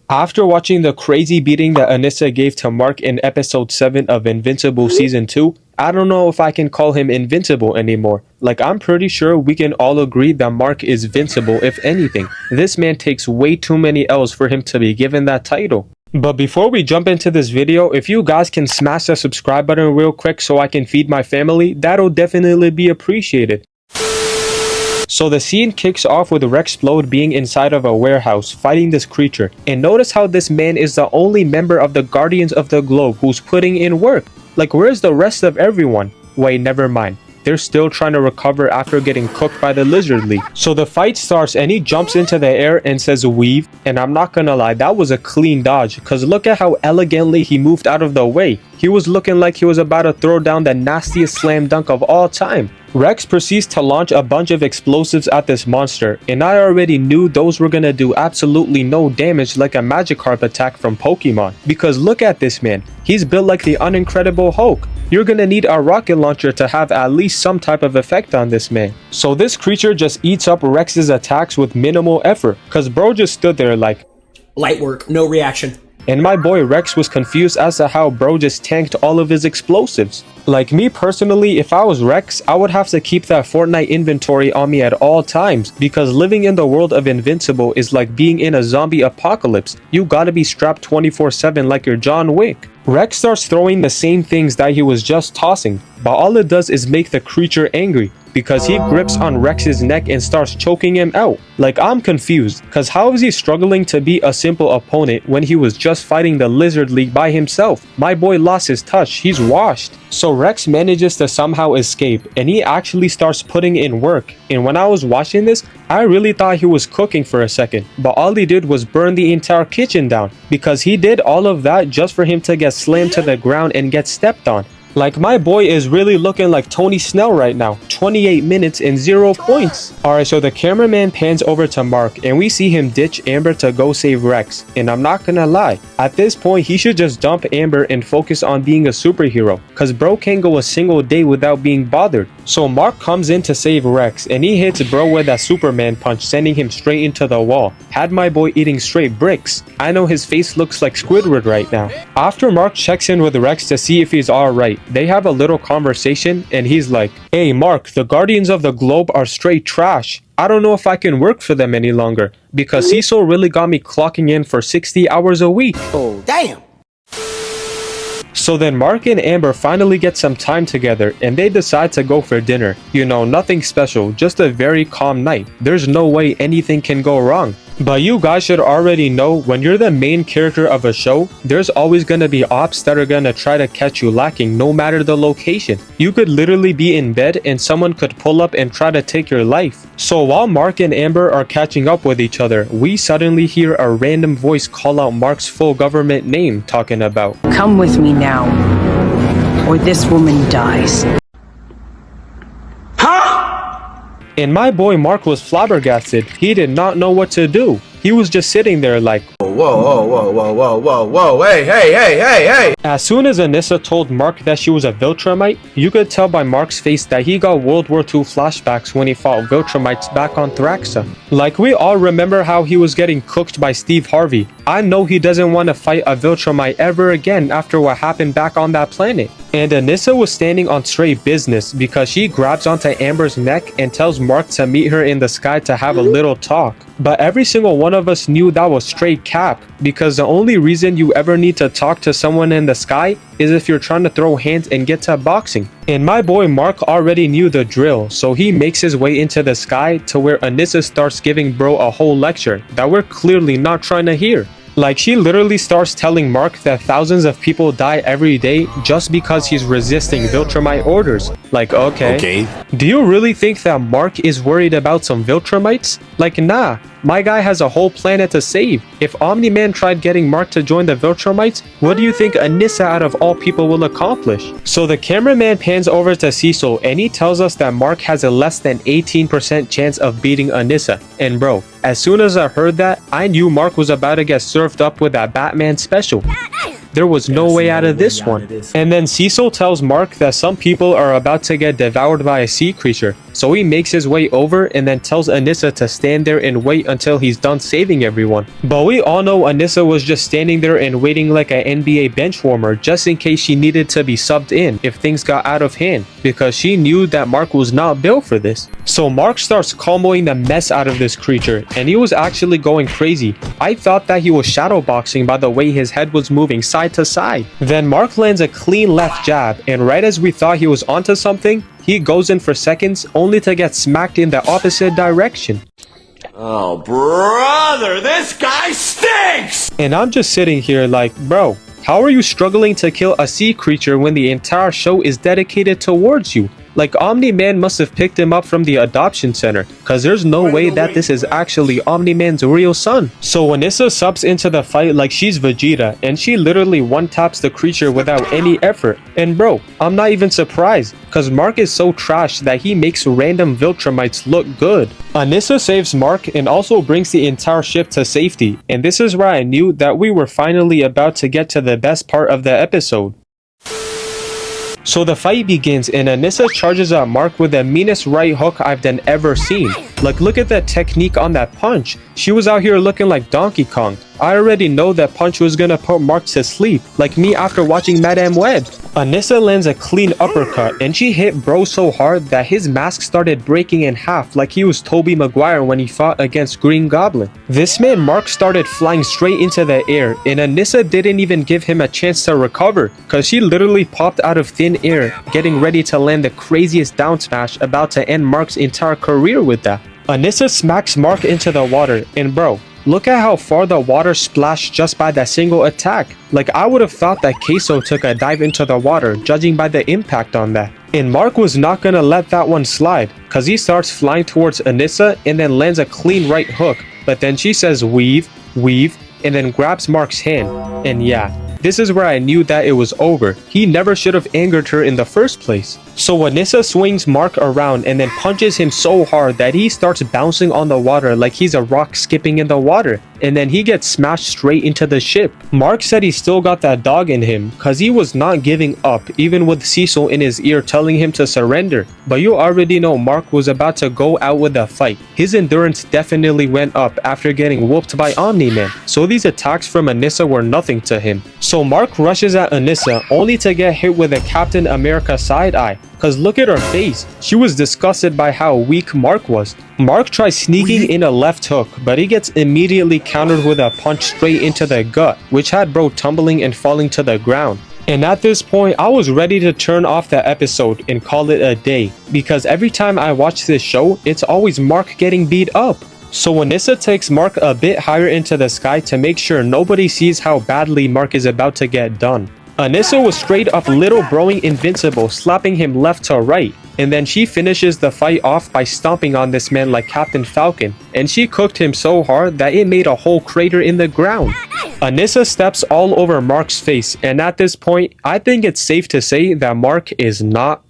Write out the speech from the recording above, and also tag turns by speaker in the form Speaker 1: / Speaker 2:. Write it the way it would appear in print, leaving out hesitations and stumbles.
Speaker 1: After watching the crazy beating that Anissa gave to Mark in episode 7 of Invincible season 2, I don't know if I can call him invincible anymore. Like, I'm pretty sure we can all agree that Mark is vincible if anything. This man takes way too many L's for him to be given that title. But before we jump into this video, if you guys can smash the subscribe button real quick so I can feed my family, that'll definitely be appreciated. So the scene kicks off with Rexplode being inside of a warehouse fighting this creature, and notice how this man is the only member of the Guardians of the Globe who's putting in work. Like, where's the rest of everyone? Wait, never mind. They're still trying to recover after getting cooked by the Lizard League. So the fight starts and he jumps into the air and says weave, and I'm not gonna lie, that was a clean dodge, cause look at how elegantly he moved out of the way. He was looking like he was about to throw down the nastiest slam dunk of all time. Rex proceeds to launch a bunch of explosives at this monster, and I already knew those were gonna do absolutely no damage like a Magikarp attack from Pokemon. Because look at this man, he's built like the unincredible Hulk. You're gonna need a rocket launcher to have at least some type of effect on this man. So this creature just eats up Rex's attacks with minimal effort, cause bro just stood there like,
Speaker 2: light work, no reaction.
Speaker 1: And my boy Rex was confused as to how bro just tanked all of his explosives. Like, me personally, if I was Rex, I would have to keep that Fortnite inventory on me at all times, because living in the world of Invincible is like being in a zombie apocalypse. You gotta be strapped 24/7 like you're John Wick. Rex starts throwing the same things that he was just tossing, but all it does is make the creature angry, because he grips on Rex's neck and starts choking him out. Like, I'm confused, cause how is he struggling to beat a simple opponent when he was just fighting the Lizard League by himself? My boy lost his touch, he's washed. So Rex manages to somehow escape, and he actually starts putting in work. And when I was watching this, I really thought he was cooking for a second, but all he did was burn the entire kitchen down, because he did all of that just for him to get slammed to the ground and get stepped on. Like, my boy is really looking like Tony Snell right now. 28 minutes and 0 points. Alright, so the cameraman pans over to Mark and we see him ditch Amber to go save Rex. And I'm not gonna lie, at this point he should just dump Amber and focus on being a superhero, cause bro can't go a single day without being bothered. So Mark comes in to save Rex and he hits bro with that Superman punch, sending him straight into the wall. Had my boy eating straight bricks. I know his face looks like Squidward right now. After Mark checks in with Rex to see if he's alright, they have a little conversation and he's like, hey Mark, the Guardians of the Globe are straight trash. I don't know if I can work for them any longer, because Cecil really got me clocking in for 60 hours a week.
Speaker 2: Oh, damn.
Speaker 1: So then Mark and Amber finally get some time together and they decide to go for dinner. You know, nothing special, just a very calm night. There's no way anything can go wrong. But you guys should already know, when you're the main character of a show, there's always gonna be ops that are gonna try to catch you lacking no matter the location. You could literally be in bed and someone could pull up and try to take your life. So while Mark and Amber are catching up with each other, we suddenly hear a random voice call out Mark's full government name, talking about,
Speaker 3: come with me now, or this woman dies.
Speaker 1: And my boy Mark was flabbergasted. He did not know what to do. He was just sitting there like,
Speaker 4: whoa, hey.
Speaker 1: As soon as Anissa told Mark that she was a Viltrumite, you could tell by Mark's face that he got World War II flashbacks when he fought Viltrumites back on Thraxa. Like, we all remember how he was getting cooked by Steve Harvey. I know he doesn't want to fight a Viltrumite ever again after what happened back on that planet. And Anissa was standing on straight business, because she grabs onto Amber's neck and tells Mark to meet her in the sky to have a little talk. But every single one of us knew that was straight cap, because the only reason you ever need to talk to someone in the sky is if you're trying to throw hands and get to boxing. And my boy Mark already knew the drill, so he makes his way into the sky to where Anissa starts giving bro a whole lecture that we're clearly not trying to hear. Like, she literally starts telling Mark that thousands of people die every day just because he's resisting Viltrumite orders. Like, okay. Do you really think that Mark is worried about some Viltrumites? Like, nah. My guy has a whole planet to save. If Omni-Man tried getting Mark to join the Viltrumites, what do you think Anissa out of all people will accomplish? So the cameraman pans over to Cecil and he tells us that Mark has a less than 18% chance of beating Anissa. And bro, as soon as I heard that, I knew Mark was about to get served up with that Batman special. There was no way out of this one. And then Cecil tells Mark that some people are about to get devoured by a sea creature. so he makes his way over and then tells Anissa to stand there and wait until he's done saving everyone. But we all know Anissa was just standing there and waiting like an NBA bench warmer just in case she needed to be subbed in if things got out of hand, because she knew that Mark was not built for this. So Mark starts comboing the mess out of this creature, and he was actually going crazy. I thought that he was shadowboxing by the way his head was moving side to side. Then Mark lands a clean left jab, and right as we thought he was onto something, he goes in for seconds only to get smacked in the opposite direction.
Speaker 4: Oh, brother, this guy stinks!
Speaker 1: And I'm just sitting here like, bro, how are you struggling to kill a sea creature when the entire show is dedicated towards you? Like, Omni-Man must have picked him up from the adoption center, cause there's no way that this is actually Omni-Man's real son. So Anissa subs into the fight like she's Vegeta, and she literally one-taps the creature without any effort. And bro, I'm not even surprised, cause Mark is so trash that he makes random Viltrumites look good. Anissa saves Mark and also brings the entire ship to safety, and this is where I knew that we were finally about to get to the best part of the episode. So the fight begins and Anissa charges at Mark with the meanest right hook I've done ever seen. Like, look at that technique on that punch. She was out here looking like Donkey Kong. I already know that punch was gonna put Mark to sleep, like me after watching Madame Web. Anissa lands a clean uppercut and she hit bro so hard that his mask started breaking in half like he was Tobey Maguire when he fought against Green Goblin. This man Mark started flying straight into the air and Anissa didn't even give him a chance to recover, cause she literally popped out of thin air, getting ready to land the craziest down smash about to end Mark's entire career with that. Anissa smacks Mark into the water, and bro, look at how far the water splashed just by that single attack. Like, I would have thought that Queso took a dive into the water, judging by the impact on that. And Mark was not gonna let that one slide, cause he starts flying towards Anissa and then lands a clean right hook, but then she says weave, weave, and then grabs Mark's hand. And yeah, this is where I knew that it was over. He never should have angered her in the first place. So Anissa swings Mark around and then punches him so hard that he starts bouncing on the water like he's a rock skipping in the water. And then he gets smashed straight into the ship. Mark said he still got that dog in him, cause he was not giving up even with Cecil in his ear telling him to surrender. But you already know Mark was about to go out with a fight. His endurance definitely went up after getting whooped by Omni-Man, so these attacks from Anissa were nothing to him. So Mark rushes at Anissa only to get hit with a Captain America side eye. Cause look at her face, she was disgusted by how weak Mark was. Mark tries sneaking in a left hook, but he gets immediately countered with a punch straight into the gut, which had bro tumbling and falling to the ground. And at this point, I was ready to turn off the episode and call it a day, because every time I watch this show, it's always Mark getting beat up. So Anissa takes Mark a bit higher into the sky to make sure nobody sees how badly Mark is about to get done. Anissa was straight up little broing invincible, slapping him left to right, and then she finishes the fight off by stomping on this man like Captain Falcon, and she cooked him so hard that it made a whole crater in the ground. Anissa steps all over Mark's face, and at this point, I think it's safe to say that Mark is not